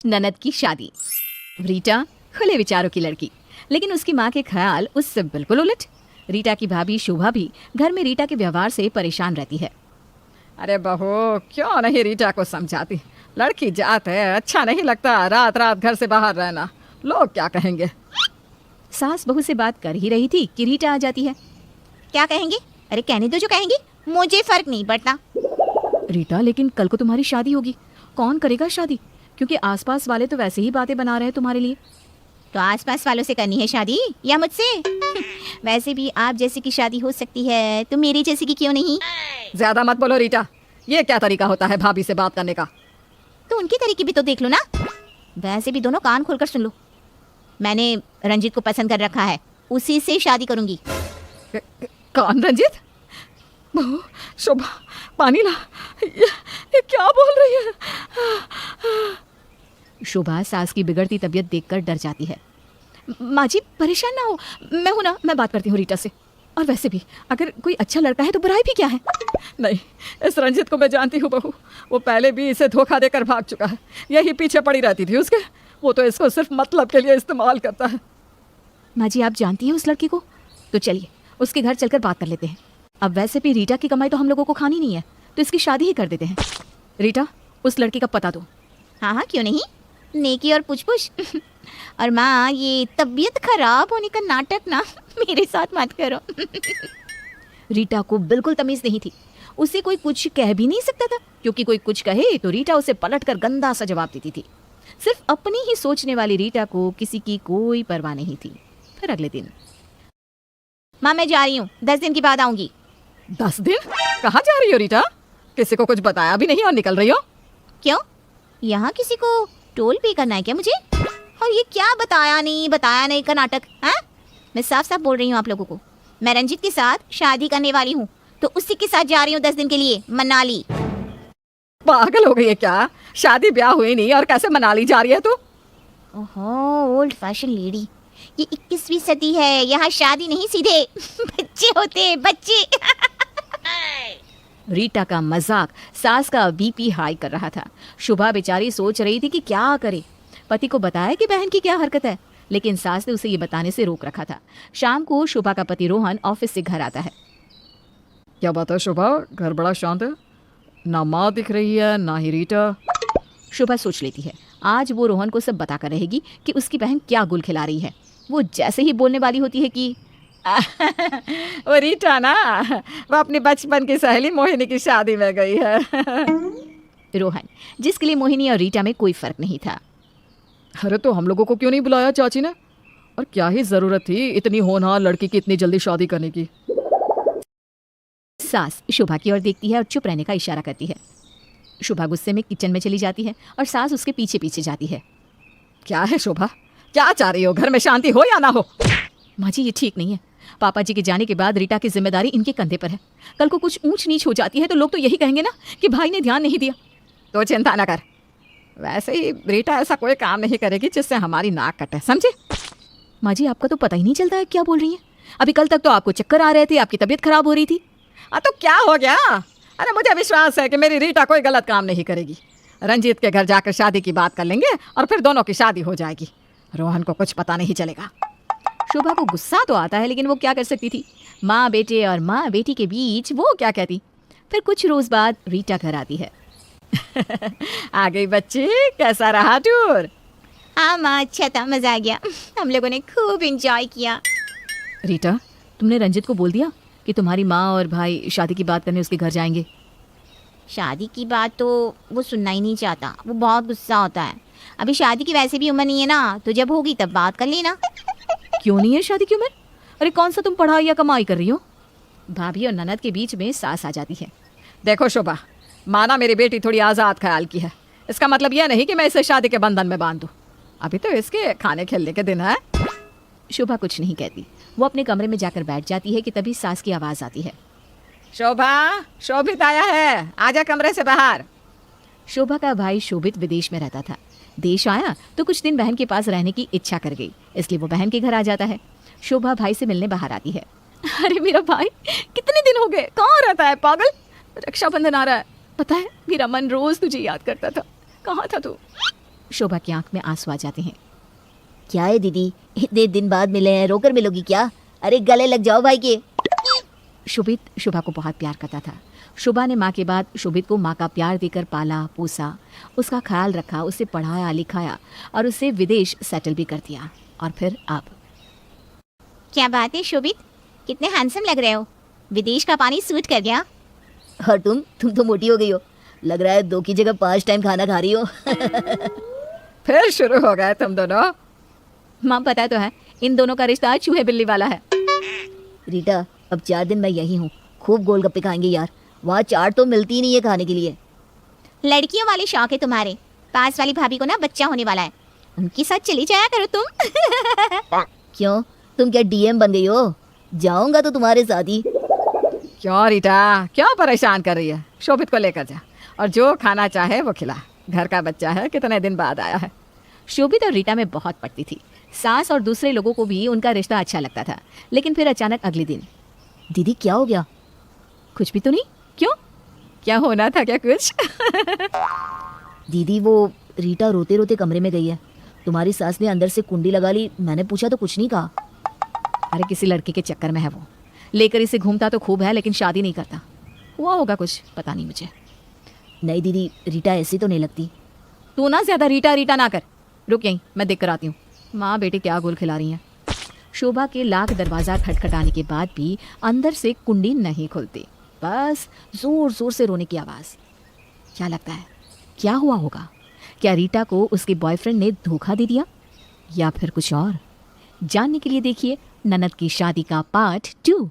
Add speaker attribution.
Speaker 1: ननद की शादी। रीटा खुले विचारों की लड़की, लेकिन उसकी माँ के ख्याल उससे बिल्कुल उलट। रीटा की भाभी शोभा भी घर में रीटा के व्यवहार से परेशान रहती है।
Speaker 2: अरे बहू, क्यों नहीं रीटा को समझाती? लड़की जात है, अच्छा नहीं लगता रात रात घर से बाहर रहना। लोग क्या कहेंगे?
Speaker 1: सास बहू से बात कर ही रही थी कि रीटा आ जाती है।
Speaker 3: क्या कहेंगे? अरे कहने दो जो कहेंगे, मुझे फर्क नहीं पड़ता।
Speaker 1: रीटा, लेकिन कल को तुम्हारी शादी होगी, कौन करेगा शादी? क्योंकि आसपास वाले तो वैसे ही बातें बना रहे हैं तुम्हारे लिए।
Speaker 3: तो आसपास वालों से करनी है शादी या मुझसे? वैसे भी आप जैसे की शादी हो सकती है, तो मेरी जैसे की क्यों नहीं?
Speaker 2: ज्यादा मत बोलो रीटा, ये क्या तरीका होता है भाभी से बात करने का?
Speaker 3: तो उनके तरीके भी तो देख लो ना। वैसे भी दोनों कान खोलकर सुन लो, मैंने रंजीत को पसंद कर रखा है, उसी से शादी करूंगी।
Speaker 2: कौन रंजीत? बहू, शोभा, पानी ला। ये क्या बोल रही है?
Speaker 1: शोभा सास की बिगड़ती तबीयत देखकर डर जाती है। माँ जी परेशान ना हो, मैं हूं ना, मैं बात करती हूँ रीटा से। और वैसे भी अगर कोई अच्छा लड़का है तो बुराई भी क्या है?
Speaker 2: नहीं, इस रंजीत को मैं जानती हूँ बहू, वो पहले भी इसे धोखा देकर भाग चुका है। यही पीछे पड़ी रहती थी उसके। वो तो इसको सिर्फ मतलब के लिए इस्तेमाल करता है।
Speaker 1: माँ जी आप जानती हैं उस लड़की को? तो चलिए उसके घर चलकर बात कर लेते हैं। अब वैसे भी रीटा की कमाई तो हम लोगों को खानी नहीं है, तो इसकी शादी ही कर देते हैं। रीटा, उस लड़की का पता दो।
Speaker 3: हाँ हाँ, क्यों नहीं, नेकी और पूछ पूछ। और माँ, ये तबीयत खराब होने का नाटक ना मेरे साथ मत करो।
Speaker 1: रीटा को बिल्कुल तमीज नहीं थी, उसे कोई कुछ कह भी नहीं सकता था, क्योंकि कोई कुछ कहे तो रीटा उसे पलटकर गंदा सा जवाब देती थी। सिर्फ अपनी ही सोचने वाली रीटा को किसी की कोई परवाह नहीं थी। फिर अगले दिन,
Speaker 3: माँ मैं जा रही हूँ, 10 दिन के बाद आऊंगी।
Speaker 2: 10 दिन? कहाँ जा रही हो रीटा? किसी को कुछ बताया भी नहीं और निकल रही हो?
Speaker 3: क्यों, यहाँ किसी को टोल पे करना है क्या मुझे? और ये क्या बताया नहीं का नाटक है? मैं साफ साफ बोल रही हूँ आप लोगों को, मैं रंजीत के साथ शादी करने वाली हूँ, तो उसी के साथ जा रही हूँ 10 दिन के लिए मनाली।
Speaker 2: पागल हो गई है क्या? शादी ब्याह हुई नहीं और कैसे मनाली जा रही है तू?
Speaker 3: ओहो, ओल्ड फैशन लेडी, ये 21वीं सदी है, यहाँ शादी नहीं सीधे बच्चे होते हैं, बच्चे।
Speaker 1: रीटा का मजाक सास का बीपी हाई कर रहा था। शुभा बेचारी सोच रही थी कि क्या करे। पति को बताया कि बहन की क्या हरकत है, लेकिन सास ने उसे ये बताने से रोक रखा था। शाम को शुभा का पति रोहन ऑफिस से घर आता है।
Speaker 2: क्या बात है शोभा, घर बड़ा शांत है, ना माँ दिख रही है ना ही रीटा।
Speaker 1: शुभा सोच लेती है आज वो रोहन को सब बताकर रहेगी कि उसकी बहन क्या गुल खिला रही है। वो जैसे ही बोलने वाली होती है कि
Speaker 2: वो रीटा ना, वो अपनी बचपन की सहेली मोहिनी की शादी में गई है।
Speaker 1: रोहन, जिसके लिए मोहिनी और रीटा में कोई फर्क नहीं था।
Speaker 2: अरे तो हम लोगों को क्यों नहीं बुलाया चाची ने? और क्या ही जरूरत थी इतनी होनहार लड़की की इतनी जल्दी शादी करने की?
Speaker 1: सास शुभा की ओर देखती है और चुप रहने का इशारा करती है। शुभा गुस्से में किचन में चली जाती है और सास उसके पीछे पीछे जाती है।
Speaker 2: क्या है शोभा, क्या चाह रही हो? घर में शांति हो या ना हो?
Speaker 1: माँ जी ये ठीक नहीं है। पापा जी के जाने के बाद रीटा की जिम्मेदारी इनके कंधे पर है। कल को कुछ ऊंच नीच हो जाती है तो लोग तो यही कहेंगे ना कि भाई ने ध्यान नहीं दिया।
Speaker 2: तो चिंता ना कर, वैसे ही रीटा ऐसा कोई काम नहीं करेगी जिससे हमारी नाक कटे, समझे?
Speaker 1: माँ जी आपका तो पता ही नहीं चलता है क्या बोल रही हैं। अभी कल तक तो आपको चक्कर आ रहे थे, आपकी तबीयत खराब हो रही थी।
Speaker 2: तो क्या हो गया? अरे मुझे विश्वास है कि मेरी रीटा कोई गलत काम नहीं करेगी। रंजीत के घर जाकर शादी की बात कर लेंगे और फिर दोनों की शादी हो जाएगी। रोहन को कुछ पता नहीं चलेगा।
Speaker 1: शोभा को गुस्सा तो आता है, लेकिन वो क्या कर सकती थी? माँ बेटे और माँ बेटी के बीच वो क्या कहती। फिर कुछ रोज बाद रीटा घर आती है।
Speaker 2: आ गई बच्ची, कैसा रहा टूर?
Speaker 3: हाँ माँ, अच्छा था, मजा आ गया, हम लोगों ने खूब एंजॉय किया।
Speaker 1: रीटा, तुमने रंजित को बोल दिया कि तुम्हारी माँ और भाई शादी की बात करने उसके घर जाएंगे?
Speaker 3: शादी की बात तो वो सुनना ही नहीं चाहता, वो बहुत गुस्सा होता है। अभी शादी की वैसे भी उम्र नहीं है ना, तो जब होगी तब बात कर लेना।
Speaker 1: क्यों नहीं है शादी की उम्र? अरे कौन सा तुम पढ़ाई या कमाई कर रही हो? भाभी और ननद के बीच में सास आ जाती है।
Speaker 2: देखो शोभा, माना मेरी बेटी थोड़ी आज़ाद ख्याल की है, इसका मतलब यह नहीं कि मैं इसे शादी के बंधन में बांध दूँ। अभी तो इसके खाने खेलने के दिन है।
Speaker 1: शोभा कुछ नहीं कहती। वो अपने कमरे में जाकर बैठ जाती है कि तभी सास की आवाज़ आती है।
Speaker 2: शोभा, शोभित आया है, आजा कमरे से बाहर।
Speaker 1: शोभा का भाई शोभित विदेश में रहता था। देश आया तो कुछ दिन बहन के पास रहने की इच्छा कर गई, इसलिए वो बहन के घर आ जाता है। शोभा भाई से मिलने बाहर आती है।
Speaker 2: अरे मेरा भाई, कितने दिन हो गए, कहाँ रहता है पागल? रक्षाबंधन आ रहा है, पता है मेरा मन रोज तुझे याद करता था। कहाँ था तू?
Speaker 1: शोभा की आंख में आंसू आ जाते हैं।
Speaker 3: क्या है दीदी, इतने दिन बाद मिले हैं, रोकर मिलोगी क्या? अरे गले लग जाओ भाई के।
Speaker 1: शोभित शोभा को बहुत प्यार करता था। शोभा ने माँ के बाद शोभित को माँ का प्यार देकर पाला पोसा, उसका ख्याल रखा, उसे पढ़ाया लिखाया और उसे विदेश सेटल भी कर दिया। और फिर अब
Speaker 3: क्या बात है शोभित, कितने हैंडसम लग रहे हो। विदेश का पानी सूट कर गया। और तुम तो मोटी हो गई हो, लग रहा है 2 की जगह 5 टाइम खाना खा रही हो।
Speaker 2: फिर शुरू हो गए तुम दोनों।
Speaker 1: माँ पता तो है, इन दोनों का रिश्ता चूहे बिल्ली वाला है।
Speaker 3: रीटा, अब 4 दिन मैं यही हूँ, खूब गोलगप्पे खाएंगे यार, वहाँ चाट तो मिलती ही नहीं है खाने के लिए। लड़कियों वाले शौक है तुम्हारे। पास वाली भाभी को ना बच्चा होने वाला है, उनके साथ चली जाया करो तुम। क्यों, तुम क्या डीएम बन गई हो? जाऊंगा तो तुम्हारे साथ ही।
Speaker 2: क्यों रीटा, क्यों परेशान कर रही है? शोभित को लेकर जा और जो खाना चाहे वो खिला। घर का बच्चा है, कितने दिन बाद आया है।
Speaker 1: शोभित और रीटा में बहुत पड़ती थी। सास और दूसरे लोगों को भी उनका रिश्ता अच्छा लगता था। लेकिन फिर अचानक अगले दिन,
Speaker 3: दीदी क्या हो गया?
Speaker 1: कुछ भी तो नहीं। क्यों, क्या होना था क्या कुछ?
Speaker 3: दीदी वो रीटा रोते रोते कमरे में गई है, तुम्हारी सास ने अंदर से कुंडी लगा ली, मैंने पूछा तो कुछ नहीं कहा।
Speaker 1: अरे किसी लड़की के चक्कर में है वो, लेकर इसे घूमता तो खूब है लेकिन शादी नहीं करता। हुआ होगा कुछ, पता नहीं मुझे।
Speaker 3: नहीं दीदी, रीटा ऐसी तो नहीं लगती।
Speaker 1: तू ना ज्यादा रीटा रीटा ना कर, रुक यहीं, मैं देख कर आती हूँ। माँ बेटी क्या गोल खिला रही हैं। शोभा के लाख दरवाज़ा खटखटाने के बाद भी अंदर से कुंडी नहीं खुलती, बस जोर जोर से रोने की आवाज़। क्या लगता है क्या हुआ होगा? क्या रीटा को उसके बॉयफ्रेंड ने धोखा दे दिया या फिर कुछ और? जानने के लिए देखिए ननद की शादी का पार्ट 2।